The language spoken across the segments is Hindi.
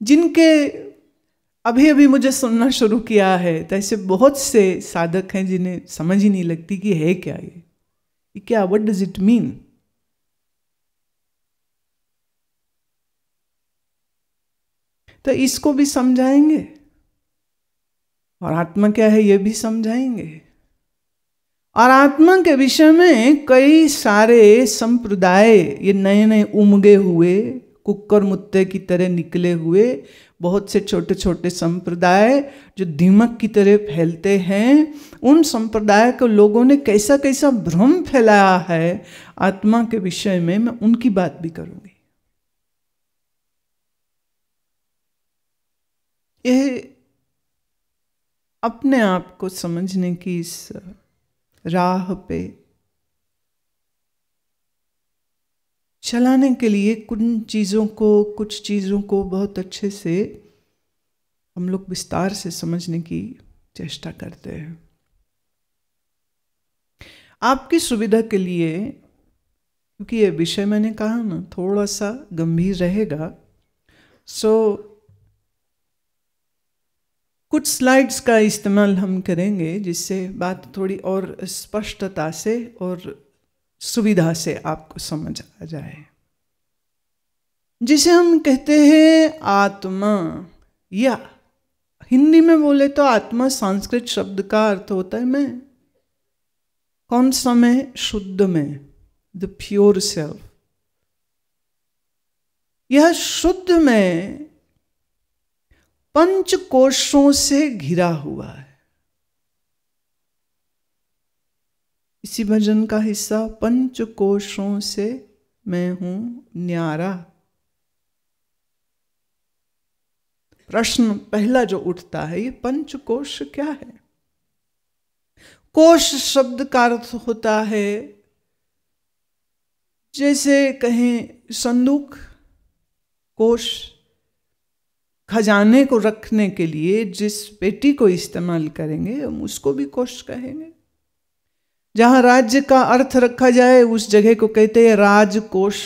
जिनके अभी अभी मुझे सुनना शुरू किया है, तो ऐसे बहुत से साधक हैं जिन्हें समझ ही नहीं लगती कि है क्या ये क्या, व्हाट डज इट मीन। तो इसको भी समझाएंगे और आत्मा क्या है ये भी समझाएंगे। और आत्मा के विषय में कई सारे संप्रदाय ये नए नए उमगे हुए, कुक्कर मुत्ते की तरह निकले हुए बहुत से छोटे छोटे संप्रदाय जो दीमक की तरह फैलते हैं, उन संप्रदाय के लोगों ने कैसा कैसा भ्रम फैलाया है आत्मा के विषय में, मैं उनकी बात भी करूंगी। ये अपने आप को समझने की इस राह पे चलाने के लिए कुछ चीज़ों को बहुत अच्छे से हम लोग विस्तार से समझने की चेष्टा करते हैं। आपकी सुविधा के लिए, क्योंकि ये विषय मैंने कहा ना थोड़ा सा गंभीर रहेगा, सो कुछ स्लाइड्स का इस्तेमाल हम करेंगे जिससे बात थोड़ी और स्पष्टता से और सुविधा से आपको समझ आ जाए। जिसे हम कहते हैं आत्मा, या हिंदी में बोले तो आत्मा संस्कृत शब्द का अर्थ होता है मैं। कौन सा मैं? शुद्ध में, द प्योर सेल्फ। यह शुद्ध में पंच कोशों से घिरा हुआ है। इसी भजन का हिस्सा, पंच कोशों से मैं हूं न्यारा। प्रश्न पहला जो उठता है, ये पंच कोश क्या है? कोश शब्द का अर्थ होता है जैसे कहें संदूक, कोश, खजाने को रखने के लिए जिस पेटी को इस्तेमाल करेंगे हम उसको भी कोश कहेंगे। जहां राज्य का अर्थ रखा जाए उस जगह को कहते हैं राजकोष।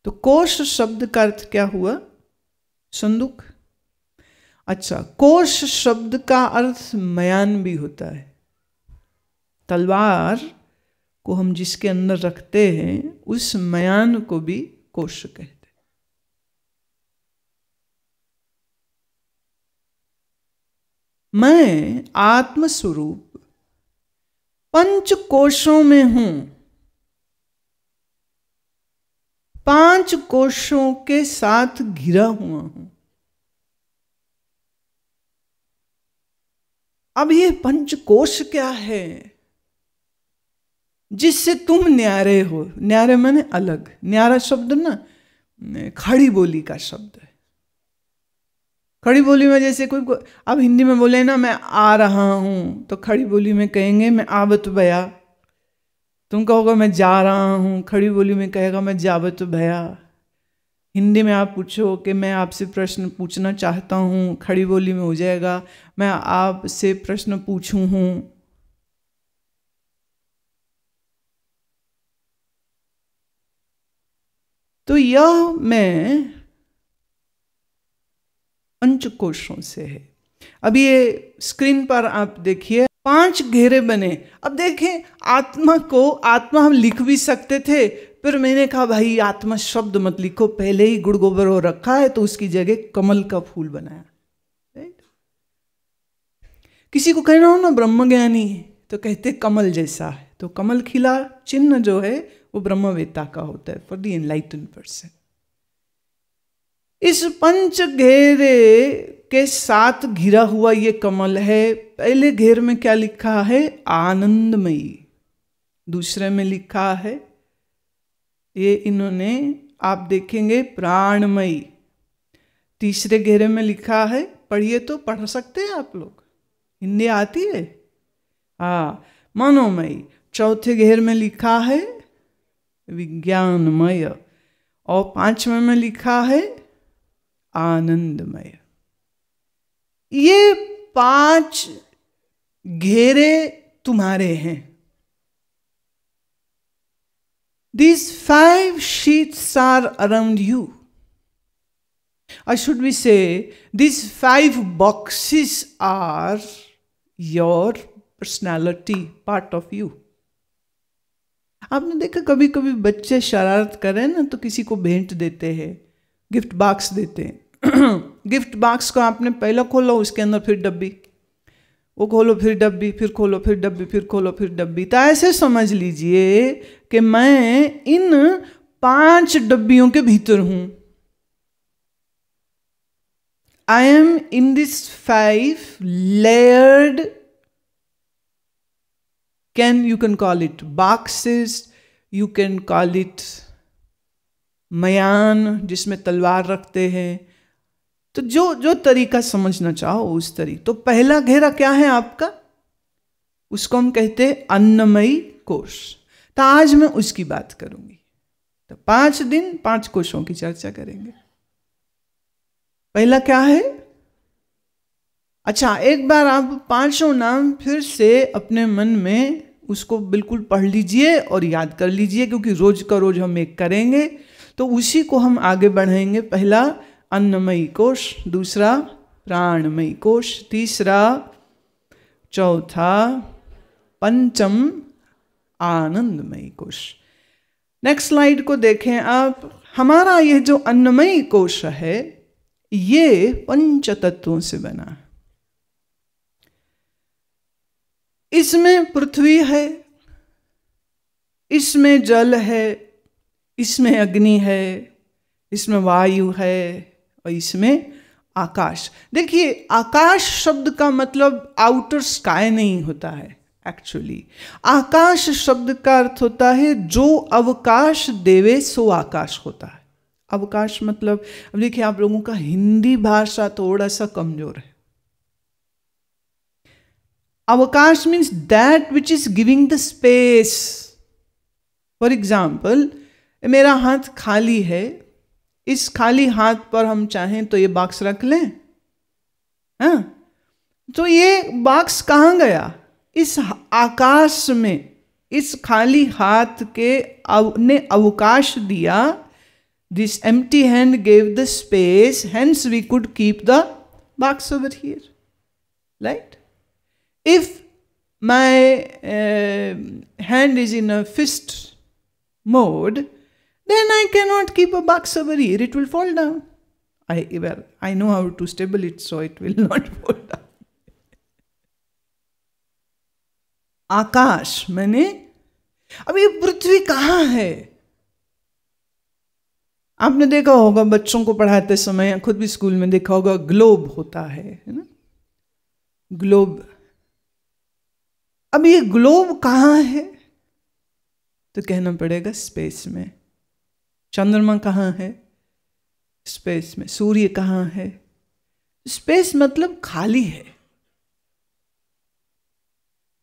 तो कोश शब्द का अर्थ क्या हुआ? संदूक। अच्छा, कोश शब्द का अर्थ मयान भी होता है। तलवार को हम जिसके अंदर रखते हैं उस मयान को भी कोश कहते हैं। मैं आत्मस्वरूप पंच कोशों में हूं, पांच कोशों के साथ घिरा हुआ हूं। अब ये पंचकोश क्या है जिससे तुम न्यारे हो? न्यारे माने अलग। न्यारा शब्द ना खड़ी बोली का शब्द है। खड़ी बोली में जैसे कोई अब हिंदी में बोले ना मैं आ रहा हूं, तो खड़ी बोली में कहेंगे मैं आवत भया। तुम कहोगे मैं जा रहा हूं, खड़ी बोली में कहेगा मैं जावत भया। हिंदी में आप पूछो कि मैं आपसे प्रश्न पूछना चाहता हूं, खड़ी बोली में हो जाएगा मैं आपसे प्रश्न पूछूं हूं। तो यह मैं पंचकोशों से है। अब ये स्क्रीन पर आप देखिए 5 घेरे बने। अब देखें आत्मा को, आत्मा हम लिख भी सकते थे, फिर मैंने कहा भाई आत्मा शब्द मत लिखो, पहले ही गुड़ गोबर हो रखा है, तो उसकी जगह कमल का फूल बनाया। किसी को कहना हो ना ब्रह्मज्ञानी, तो कहते कमल जैसा है, तो कमल खिला चिन्ह जो है वो ब्रह्मवेत्ता का होता है, फॉर द एनलाइटेंड पर्सन। इस पंच घेरे के साथ घिरा हुआ ये कमल है। पहले घेर में क्या लिखा है? आनंदमयी। दूसरे में लिखा है, ये इन्होंने आप देखेंगे प्राणमयी। तीसरे घेरे में लिखा है, पढ़िए तो पढ़ सकते हैं आप लोग, हिंदी आती है, हाँ, मनोमयी। चौथे घेर में लिखा है विज्ञानमय, और 5वें में लिखा है आनंदमय। ये 5 घेरे तुम्हारे हैं। These 5 sheets are around you. Or should we say, these 5 boxes are your personality, part of you. आपने देखा कभी कभी बच्चे शरारत करें ना तो किसी को भेंट देते हैं, गिफ्ट बॉक्स देते हैं। गिफ्ट बॉक्स को आपने पहले खोलो, उसके अंदर फिर डब्बी, वो खोलो फिर डब्बी, फिर खोलो फिर डब्बी, फिर खोलो फिर डब्बी। तो ऐसे समझ लीजिए कि मैं इन 5 डब्बियों के भीतर हूं। I am in this 5 layered, you can call it boxes, you can call it मयान जिसमें तलवार रखते हैं, तो जो तरीका समझना चाहो उस तरीके। तो पहला घेरा क्या है आपका, उसको हम कहते हैं अन्नमयी कोश। तो आज मैं उसकी बात करूंगी। तो 5 दिन 5 कोशों की चर्चा करेंगे। पहला क्या है, अच्छा एक बार आप 5 नाम फिर से अपने मन में उसको बिल्कुल पढ़ लीजिए और याद कर लीजिए, क्योंकि रोज का रोज हम एक करेंगे तो उसी को हम आगे बढ़ाएंगे। पहला अन्नमयी कोश, दूसरा प्राणमयी कोश, तीसरा, चौथा, पंचम आनंदमयी कोश। नेक्स्ट स्लाइड को देखें आप। हमारा यह जो अन्नमयी कोश है ये 5 तत्वों से बना है। इसमें पृथ्वी है, इसमें जल है, इसमें अग्नि है, इसमें वायु है और इसमें आकाश। देखिए आकाश शब्द का मतलब आउटर स्काई नहीं होता है। एक्चुअली आकाश शब्द का अर्थ होता है जो अवकाश देवे सो आकाश होता है। अवकाश मतलब, अब देखिए आप लोगों का हिंदी भाषा थोड़ा सा कमजोर है। अवकाश means that which is giving the space. For example, मेरा हाथ खाली है, इस खाली हाथ पर हम चाहें तो ये बॉक्स रख लें, हाँ? तो ये बॉक्स कहाँ गया? इस आकाश में। इस खाली हाथ के ने अवकाश दिया। This empty hand gave the space, hence we could keep the box over here, right? If my hand is in a fist mode, then I cannot keep a box over here, it will fall down. I know how to stable it so it will not fall down. आकाश मैंने, अब ये पृथ्वी कहाँ है? आपने देखा होगा बच्चों को पढ़ाते समय, खुद भी स्कूल में देखा होगा, ग्लोब होता है ना, ग्लोब। अब ये ग्लोब कहाँ है? तो कहना पड़ेगा स्पेस में। चंद्रमा कहाँ है? स्पेस में। सूर्य कहाँ है? स्पेस मतलब खाली है।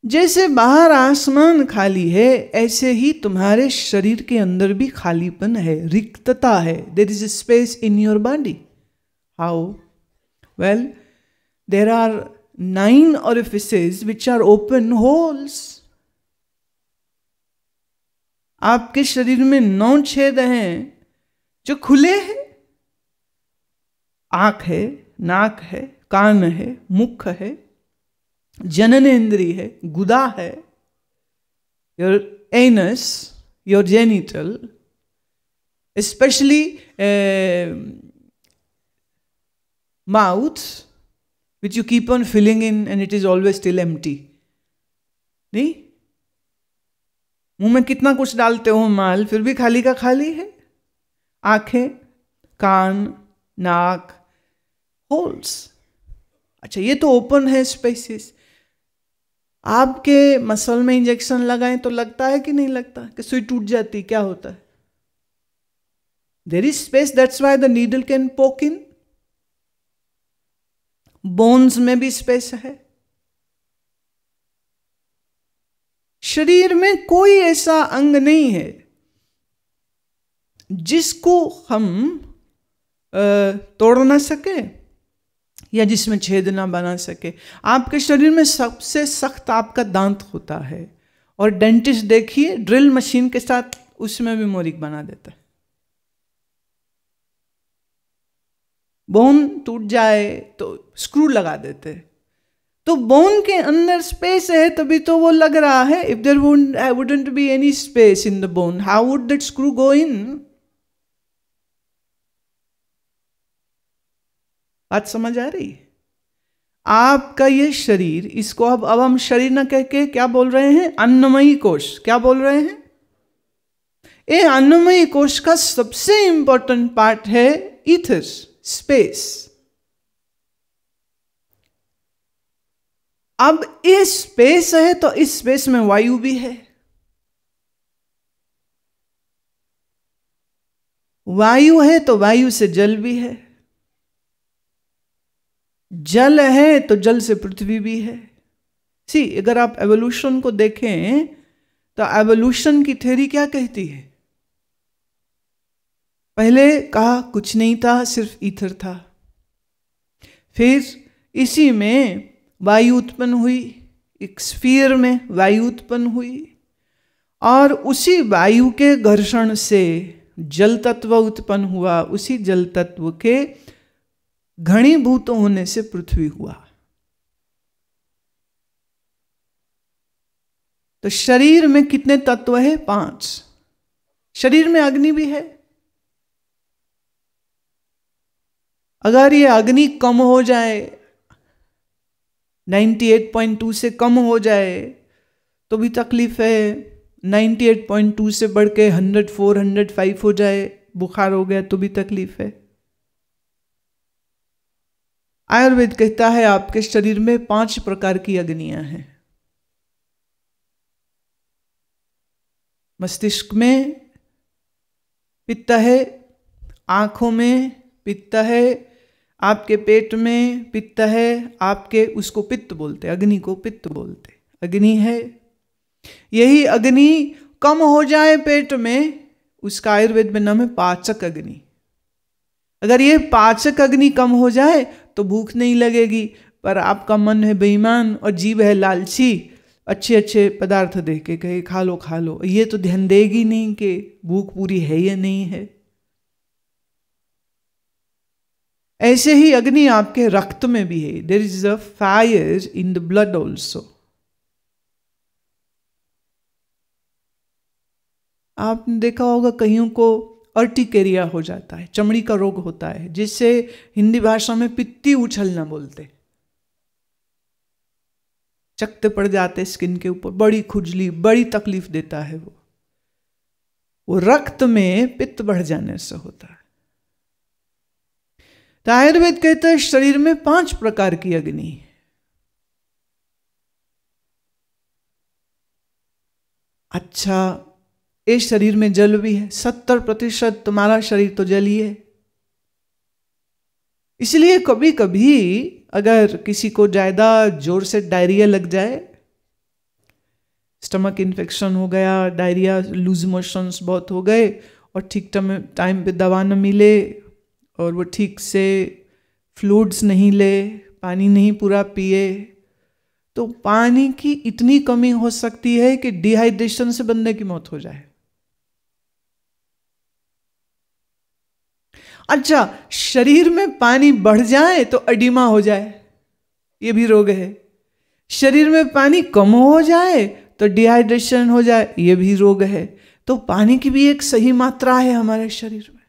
जैसे बाहर आसमान खाली है, ऐसे ही तुम्हारे शरीर के अंदर भी खालीपन है, रिक्तता है। There is a space in your body. How? Well, there are 9 orifices which are open holes. आपके शरीर में 9 छेद हैं जो खुले हैं। आंख है, नाक है, कान है, मुख है, जननेंद्रिय है, गुदा है, your anus, your genital, especially mouth, which you keep on filling in and it is always still empty. नहीं? मुंह में कितना कुछ डालते हो माल, फिर भी खाली का खाली है। आंखें, कान, नाक, होल्स। अच्छा, ये तो ओपन है स्पेसेस। आपके मसल में इंजेक्शन लगाएं तो लगता है कि नहीं लगता? कि सुई टूट जाती, क्या होता है? There is space, that's why the needle can poke in. Bones में भी स्पेस है। शरीर में कोई ऐसा अंग नहीं है जिसको हम तोड़ ना सके या जिसमें छेद ना बना सके। आपके शरीर में सबसे सख्त आपका दांत होता है, और डेंटिस्ट देखिए ड्रिल मशीन के साथ उसमें भी मोरिक बना देता है। बोन टूट जाए तो स्क्रू लगा देते, तो बोन के अंदर स्पेस है तभी तो वो लग रहा है. If there wouldn't be any space in the bone, how would that screw go in? बात समझ आ रही? आपका ये शरीर, इसको अब हम शरीर न कह के क्या बोल रहे हैं? अन्नमयी कोश. क्या बोल रहे हैं? ये अन्नमयी कोश का सबसे इंपॉर्टेंट पार्ट है ईथर, स्पेस. अब ये स्पेस है तो इस स्पेस में वायु भी है. वायु है तो वायु से जल भी है. जल है तो जल से पृथ्वी भी है. सी, अगर आप एवोल्यूशन को देखें तो एवोल्यूशन की थ्योरी क्या कहती है? पहले कहा कुछ नहीं था, सिर्फ ईथर था. फिर इसी में वायु उत्पन्न हुई, एक स्फीयर में वायु उत्पन्न हुई, और उसी वायु के घर्षण से जल तत्व उत्पन्न हुआ. उसी जल तत्व के घनीभूत होने से पृथ्वी हुआ. तो शरीर में कितने तत्व है? 5. शरीर में अग्नि भी है. अगर ये अग्नि कम हो जाए, 98.2 से कम हो जाए तो भी तकलीफ है. 98.2 से बढ़ के 104, 105 हो जाए, बुखार हो गया तो भी तकलीफ है. आयुर्वेद कहता है आपके शरीर में 5 प्रकार की अग्नियां हैं. मस्तिष्क में पित्त है, आंखों में पित्त है, आपके पेट में पित्त है, आपके, उसको पित्त बोलते, अग्नि को पित्त बोलते, अग्नि है. यही अग्नि कम हो जाए पेट में, उसका आयुर्वेद में नाम है पाचक अग्नि. अगर ये पाचक अग्नि कम हो जाए तो भूख नहीं लगेगी, पर आपका मन है बेईमान और जीभ है लालची, अच्छे अच्छे पदार्थ दे के कहे खा लो खा लो, ये तो ध्यान देगी नहीं कि भूख पूरी है या नहीं है. ऐसे ही अग्नि आपके रक्त में भी है. There is a fire in the blood also. आपने देखा होगा कईयों को अर्टिकेरिया हो जाता है, चमड़ी का रोग होता है, जिससे हिंदी भाषा में पित्ती उछलना बोलते. चकते पड़ जाते स्किन के ऊपर, बड़ी खुजली, बड़ी तकलीफ देता है. वो रक्त में पित्त बढ़ जाने से होता है. तो आयुर्वेद कहते हैं शरीर में 5 प्रकार की अग्नि. अच्छा, इस शरीर में जल भी है. 70% तुम्हारा शरीर तो जल ही है. इसलिए कभी कभी अगर किसी को ज्यादा जोर से डायरिया लग जाए, स्टमक इन्फेक्शन हो गया, डायरिया, लूज मोशंस बहुत हो गए, और ठीक टाइम पे दवा न मिले, और वो ठीक से फ्लूइड्स नहीं ले, पानी नहीं पूरा पिए, तो पानी की इतनी कमी हो सकती है कि डिहाइड्रेशन से बंदे की मौत हो जाए. अच्छा, शरीर में पानी बढ़ जाए तो एडिमा हो जाए, ये भी रोग है. शरीर में पानी कम हो जाए तो डिहाइड्रेशन हो जाए, ये भी रोग है. तो पानी की भी एक सही मात्रा है हमारे शरीर में.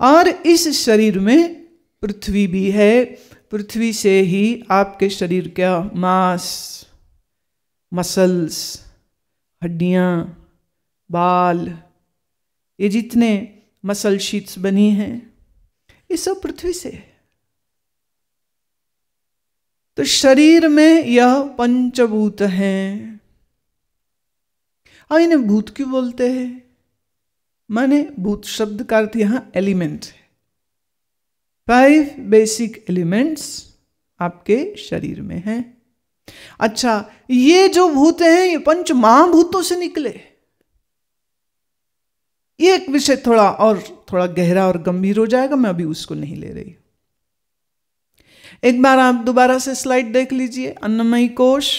और इस शरीर में पृथ्वी भी है. पृथ्वी से ही आपके शरीर का मांस, मसल्स, हड्डियां, बाल, ये जितने मसल शीट्स बनी हैं, ये सब पृथ्वी से है. तो शरीर में यह पंचभूत हैं. और इन्हें भूत क्यों बोलते हैं? माने भूत शब्द का अर्थ यहां एलिमेंट है. 5 बेसिक एलिमेंट्स आपके शरीर में हैं. अच्छा, ये जो भूत हैं ये पंच महाभूतों से निकले. ये एक विषय थोड़ा गहरा और गंभीर हो जाएगा, मैं अभी उसको नहीं ले रही. एक बार आप दोबारा से स्लाइड देख लीजिए. अन्नमयी कोश,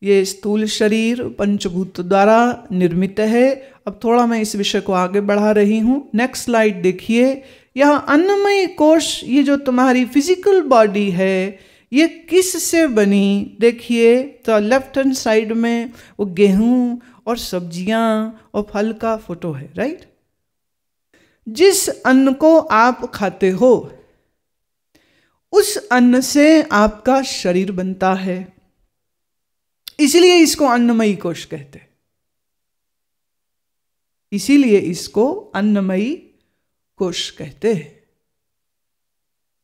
ये स्थूल शरीर पंचभूत द्वारा निर्मित है, अब थोड़ा मैं इस विषय को आगे बढ़ा रही हूं। नेक्स्ट स्लाइड देखिए। यह अन्नमय कोश, ये जो तुम्हारी फिजिकल बॉडी है, ये किस से बनी? देखिए तो लेफ्ट हैंड साइड में वो गेहूं और सब्जियां और फल का फोटो है, राइट? जिस अन्न को आप खाते हो उस अन्न से आपका शरीर बनता है, इसलिए इसको अन्नमयी कोश कहते हैं। इसीलिए इसको अन्नमयी कोश कहते हैं।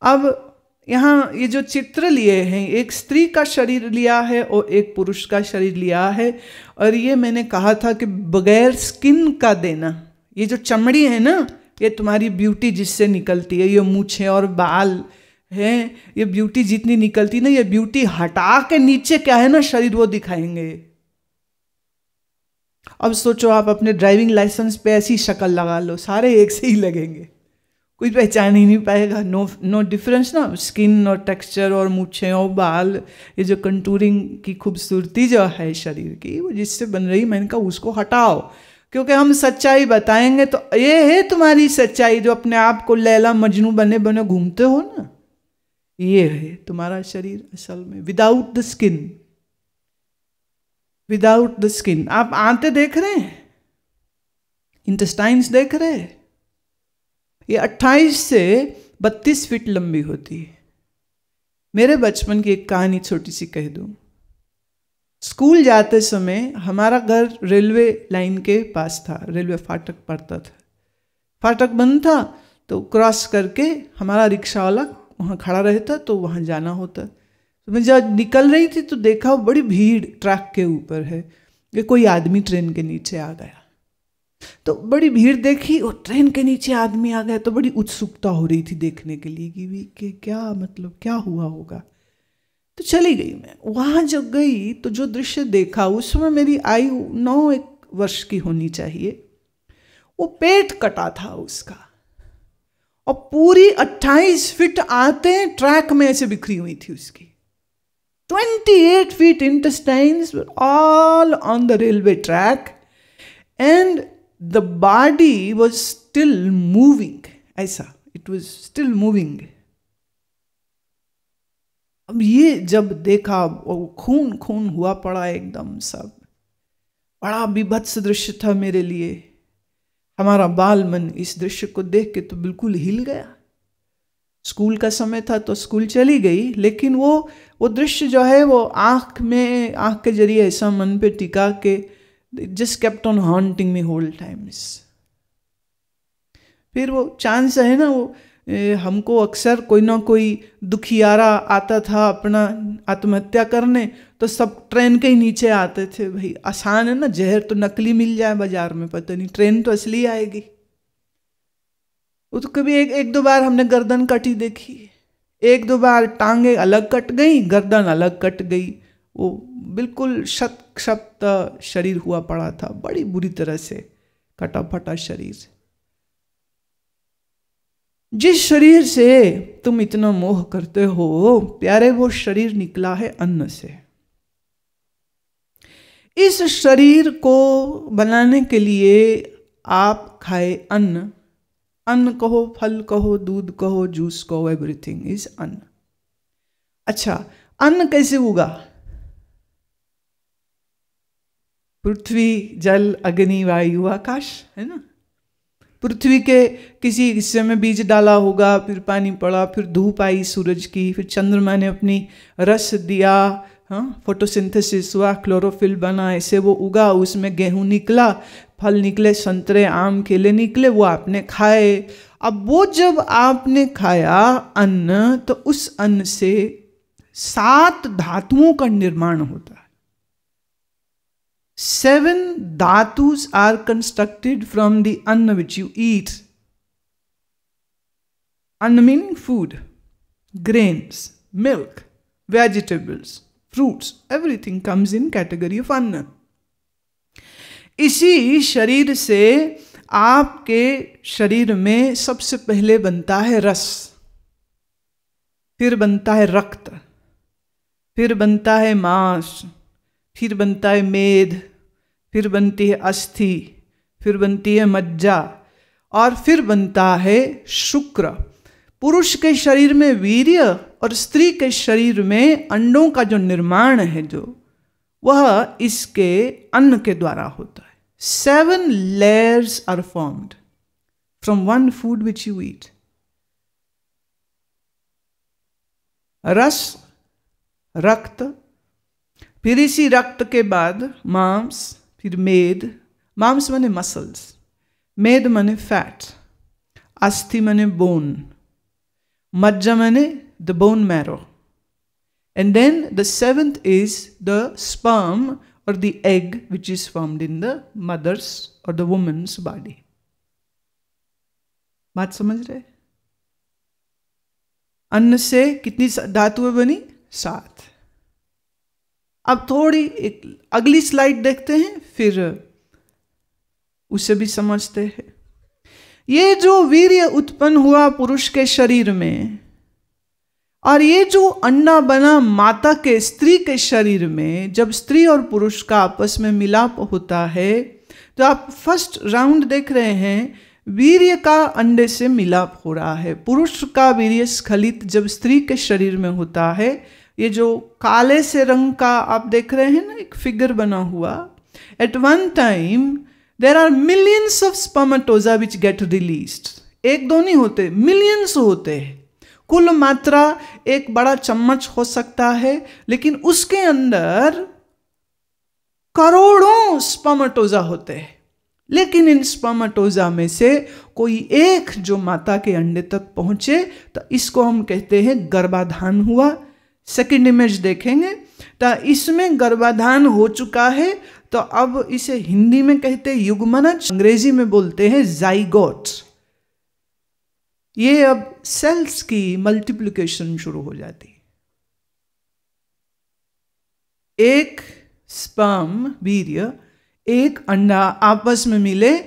अब यहां ये जो चित्र लिए हैं, एक स्त्री का शरीर लिया है और एक पुरुष का शरीर लिया है। और ये मैंने कहा था कि बगैर स्किन का देना, ये जो चमड़ी है ना, ये तुम्हारी ब्यूटी जिससे निकलती है, ये मूछें और बाल हैं, ये ब्यूटी जितनी निकलती ना, ये ब्यूटी हटा के नीचे क्या है ना शरीर, वो दिखाएंगे। अब सोचो आप अपने ड्राइविंग लाइसेंस पे ऐसी शक्ल लगा लो, सारे एक से ही लगेंगे, कोई पहचान ही नहीं पाएगा। नो डिफरेंस ना, स्किन और टेक्सचर और मूछें और बाल, ये जो कंटूरिंग की खूबसूरती जो है शरीर की, वो जिससे बन रही, मैंने कहा उसको हटाओ, क्योंकि हम सच्चाई बताएंगे। तो ये है तुम्हारी सच्चाई, जो अपने आप को लैला मजनू बने बने घूमते हो ना, ये है तुम्हारा शरीर असल में। Without the skin, without the skin. आप आंतें देख रहे हैं, इंटेस्टाइन्स देख रहे हैं, ये 28 से 32 फीट लंबी होती है। मेरे बचपन की एक कहानी छोटी सी कह दूं। स्कूल जाते समय हमारा घर रेलवे लाइन के पास था, रेलवे फाटक पड़ता था, फाटक बंद था तो क्रॉस करके हमारा रिक्शा वाला वहाँ खड़ा रहता, तो वहाँ जाना होता। तो मैं जब निकल रही थी तो देखा बड़ी भीड़ ट्रैक के ऊपर है, ये कोई आदमी ट्रेन के नीचे आ गया। तो बड़ी भीड़ देखी और ट्रेन के नीचे आदमी आ गया, तो बड़ी उत्सुकता हो रही थी देखने के लिए कि क्या मतलब क्या हुआ होगा। तो चली गई मैं। वहाँ जब गई तो जो दृश्य देखा, उस समय मेरी आयु 9 वर्ष की होनी चाहिए। वो पेट कटा था उसका, और पूरी 28 फीट आते ट्रैक में ऐसे बिखरी हुई थी उसकी। 28 feet intestines were all on the railway track, and the body was still moving. ऐसा, it was still moving. अब ये जब देखा, वो खून खून हुआ पड़ा एकदम सब। बड़ा विभत्स दृश्य था मेरे लिए। हमारा बाल मन इस दृश्य को देख के तो बिल्कुल हिल गया। स्कूल का समय था तो स्कूल चली गई, लेकिन वो दृश्य जो है वो आँख के जरिए ऐसा मन पे टिका के just kept on haunting me whole times. फिर वो चांस है ना, वो हमको अक्सर कोई ना कोई दुखियारा आता था अपना आत्महत्या करने, तो सब ट्रेन के ही नीचे आते थे। भाई आसान है ना, जहर तो नकली मिल जाए बाजार में, पता नहीं ट्रेन तो असली आएगी। वो तो कभी एक दो बार हमने गर्दन कटी देखी, एक दो बार टांगे अलग कट गई, गर्दन अलग कट गई। वो बिल्कुल क्षत शरीर हुआ पड़ा था, बड़ी बुरी तरह से कटा फटा शरीर। जिस शरीर से तुम इतना मोह करते हो प्यारे, वो शरीर निकला है अन्न से। इस शरीर को बनाने के लिए आप खाए अन्न, अन्न कहो, फल कहो, दूध कहो, जूस कहो, एवरीथिंग इज अन्न। अच्छा, अन्न कैसे उगा? पृथ्वी, जल, अग्नि, वायु, आकाश, है ना। पृथ्वी के किसी हिस्से में बीज डाला होगा, फिर पानी पड़ा, फिर धूप आई सूरज की, फिर चंद्रमा ने अपनी रस दिया, हाँ, फोटोसिंथेसिस हुआ, क्लोरोफिल बना, ऐसे वो उगा, उसमें गेहूं निकला, फल निकले, संतरे, आम, केले निकले, वो आपने खाए। अब वो जब आपने खाया अन्न, तो उस अन्न से 7 धातुओं का निर्माण होता है। 7 धातुस आर कंस्ट्रक्टेड फ्रॉम द अन्न विच यू ईट। अन्न meaning food, grains, milk, vegetables, fruits, everything comes in category of अन्न। इसी शरीर से आपके शरीर में सबसे पहले बनता है रस, फिर बनता है रक्त, फिर बनता है मांस, फिर बनता है मेद, फिर बनती है अस्थि, फिर बनती है मज्जा, और फिर बनता है शुक्र। पुरुष के शरीर में वीर्य और स्त्री के शरीर में अंडों का जो निर्माण है जो वह इसके अन्न के द्वारा होता है। 7 layers are formed from one food which you eat. रस, रक्त, फिर इसी रक्त के बाद मांस, फिर मेद, मांस माने मसल्स, मेद माने फैट, अस्थि माने बोन, मज्जा माने the bone marrow, and then the 7th is the sperm or the egg which is formed in the mother's or the woman's body. बात समझ रहे? अन्न से कितनी धातुएं बनी? 7। अब थोड़ी एक अगली स्लाइड देखते हैं, फिर उसे भी समझते हैं। ये जो वीर्य उत्पन्न हुआ पुरुष के शरीर में, और ये जो अंडा बना माता के स्त्री के शरीर में, जब स्त्री और पुरुष का आपस में मिलाप होता है, तो आप फर्स्ट राउंड देख रहे हैं, वीर्य का अंडे से मिलाप हो रहा है। पुरुष का वीर्य स्खलित जब स्त्री के शरीर में होता है, ये जो काले से रंग का आप देख रहे हैं ना, एक फिगर बना हुआ, at one time there are millions of spermatozoa which get released. एक दो नहीं होते, मिलियंस होते हैं। कुल मात्रा एक बड़ा चम्मच हो सकता है, लेकिन उसके अंदर करोड़ों स्पर्मेटोजा होते हैं। लेकिन इन स्पर्मेटोजा में से कोई एक जो माता के अंडे तक पहुंचे, तो इसको हम कहते हैं गर्भाधान हुआ। सेकंड इमेज देखेंगे तो इसमें गर्भाधान हो चुका है, तो अब इसे हिंदी में कहते हैं युग्मनज, अंग्रेजी में बोलते हैं जाइगोट। ये अब सेल्स की मल्टीप्लिकेशन शुरू हो जाती है। एक स्पर्म वीर्य, एक अंडा आपस में मिले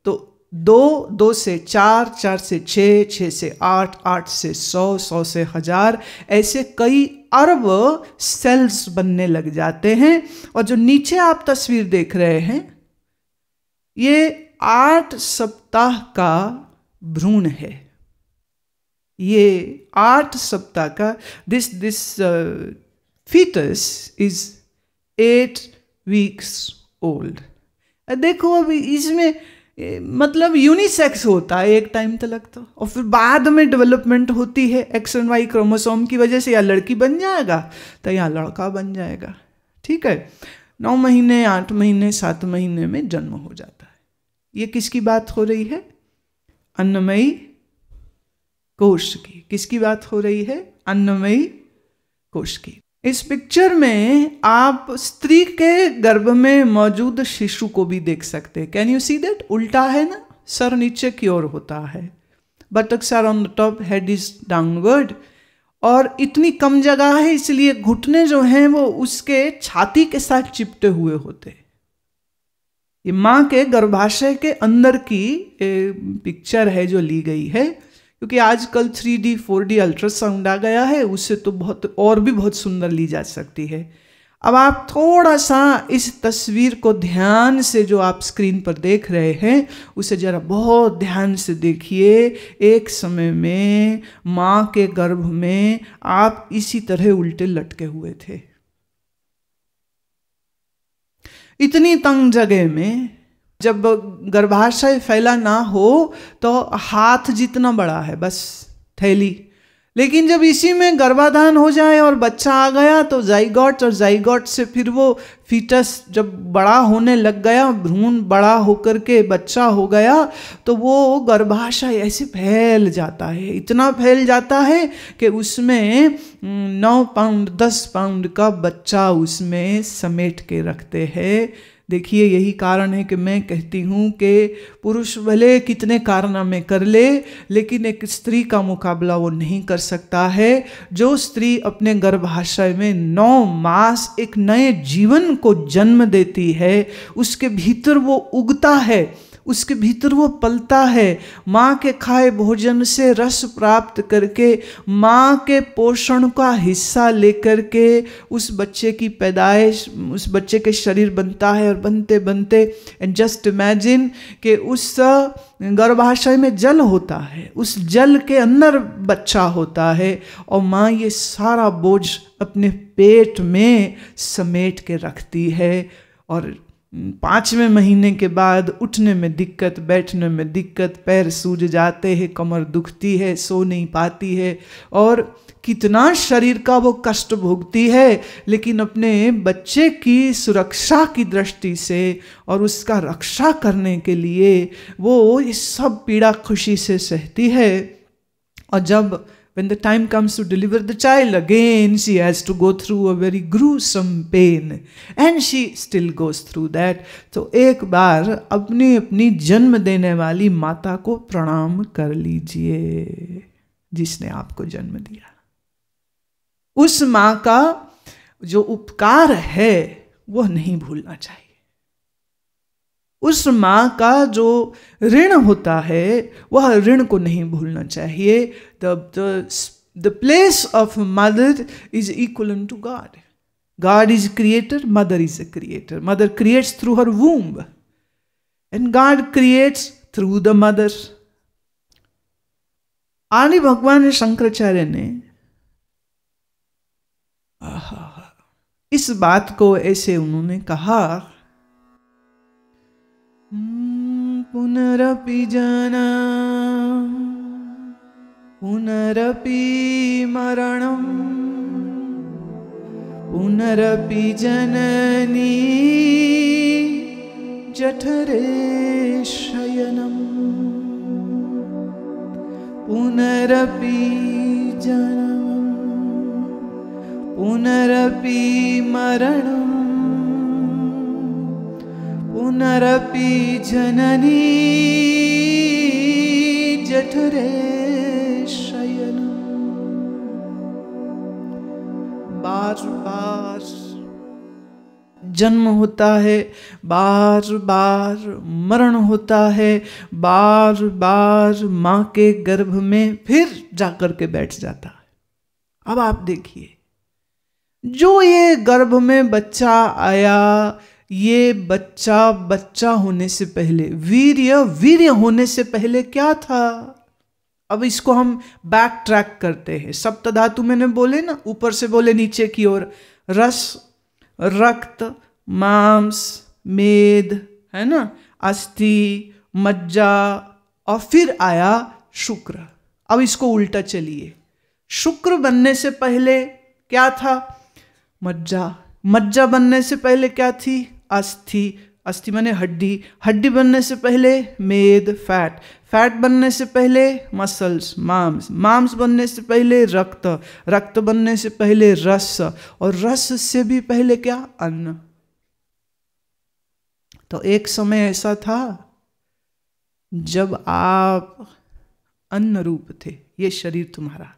तो 2, 2 से 4, 4 से 6, 6 से 8, 8 से 100, 100 से 1000, ऐसे कई अरब सेल्स बनने लग जाते हैं। और जो नीचे आप तस्वीर देख रहे हैं, ये 8 सप्ताह का भ्रूण है। ये 8 सप्ताह का this foetus is 8 weeks old. देखो अभी इसमें मतलब यूनिसेक्स होता है एक टाइम तक तो, और फिर बाद में डेवलपमेंट होती है एक्स एंड वाई क्रोमोसोम की वजह से, या लड़की बन जाएगा तो या लड़का बन जाएगा। ठीक है, 9 महीने, 8 महीने, 7 महीने में जन्म हो जाता है। ये किसकी बात हो रही है? अन्नमयी कोश की। किसकी बात हो रही है? अन्नमयी कोश की। इस पिक्चर में आप स्त्री के गर्भ में मौजूद शिशु को भी देख सकते हैं। Can you see that? उल्टा है ना, सर नीचे की ओर होता है, buttocks are on the top, head is downward, और इतनी कम जगह है इसलिए घुटने जो हैं वो उसके छाती के साथ चिपटे हुए होते हैं। ये माँ के गर्भाशय के अंदर की पिक्चर है जो ली गई है, क्योंकि आजकल 3D 4D अल्ट्रासाउंड आ गया है, उससे तो बहुत और भी बहुत सुंदर ली जा सकती है। अब आप थोड़ा सा इस तस्वीर को ध्यान से, जो आप स्क्रीन पर देख रहे हैं, उसे जरा बहुत ध्यान से देखिए। एक समय में माँ के गर्भ में आप इसी तरह उल्टे लटके हुए थे, इतनी तंग जगह में। जब गर्भाशय फैला ना हो तो हाथ जितना बड़ा है बस थैली, लेकिन जब इसी में गर्भाधान हो जाए और बच्चा आ गया तो जाइगोट, और जाइगोट से फिर वो फीटस जब बड़ा होने लग गया, भ्रूण बड़ा होकर के बच्चा हो गया, तो वो गर्भाशय ऐसे फैल जाता है, इतना फैल जाता है कि उसमें 9 पाउंड 10 पाउंड का बच्चा उसमें समेट के रखते हैं। देखिए, यही कारण है कि मैं कहती हूँ कि पुरुष भले कितने कारनामे कर ले, लेकिन एक स्त्री का मुकाबला वो नहीं कर सकता है। जो स्त्री अपने गर्भाशय में 9 मास एक नए जीवन को जन्म देती है, उसके भीतर वो उगता है, उसके भीतर वो पलता है। माँ के खाए भोजन से रस प्राप्त करके, माँ के पोषण का हिस्सा लेकर के उस बच्चे की पैदाइश, उस बच्चे के शरीर बनता है। और बनते बनते एंड जस्ट इमेजिन कि उस गर्भाशय में जल होता है, उस जल के अंदर बच्चा होता है, और माँ ये सारा बोझ अपने पेट में समेट के रखती है। और 5वें महीने के बाद उठने में दिक्कत, बैठने में दिक्कत, पैर सूज जाते हैं, कमर दुखती है, सो नहीं पाती है, और कितना शरीर का वो कष्ट भोगती है। लेकिन अपने बच्चे की सुरक्षा की दृष्टि से और उसका रक्षा करने के लिए वो ये सब पीड़ा खुशी से सहती है। और जब when the time comes to deliver the child, again she has to go through a very gruesome pain, and she still goes through that. तो एक बार अपनी जन्म देने वाली माता को प्रणाम कर लीजिए, जिसने आपको जन्म दिया। उस माँ का जो उपकार है वह नहीं भूलना चाहिए। उस माँ का जो ऋण होता है वह ऋण को नहीं भूलना चाहिए। The place of mother is equivalent to God. God is creator, mother is a creator. Mother creates through her womb, and God creates through the mother. आदि भगवान शंकराचार्य ने इस बात को ऐसे उन्होंने कहा, पुनरपि जनम पुनरपि मरणम पुनरपि जननी जठरे शयनम पुनरपि जनम पुनरपि मरणम पुनरपि जननी जठरे शयनम। बार बार जन्म होता है, बार बार मरण होता है, बार बार माँ के गर्भ में फिर जाकर के बैठ जाता है। अब आप देखिए, जो ये गर्भ में बच्चा आया, ये बच्चा होने से पहले, वीर्य होने से पहले क्या था? अब इसको हम बैक ट्रैक करते हैं। सप्त धातु मैंने बोले ना, ऊपर से बोले नीचे की ओर, रस, रक्त, मांस, मेद, है ना, अस्थि, मज्जा, और फिर आया शुक्र। अब इसको उल्टा चलिए, शुक्र बनने से पहले क्या था? मज्जा। मज्जा बनने से पहले क्या थी? अस्थि। अस्थि माने हड्डी। हड्डी बनने से पहले मेद, फैट। फैट बनने से पहले मसल्स, मांस। मांस बनने से पहले रक्त। रक्त बनने से पहले रस, और रस से भी पहले क्या? अन्न। तो एक समय ऐसा था जब आप अन्न रूप थे, ये शरीर तुम्हारा,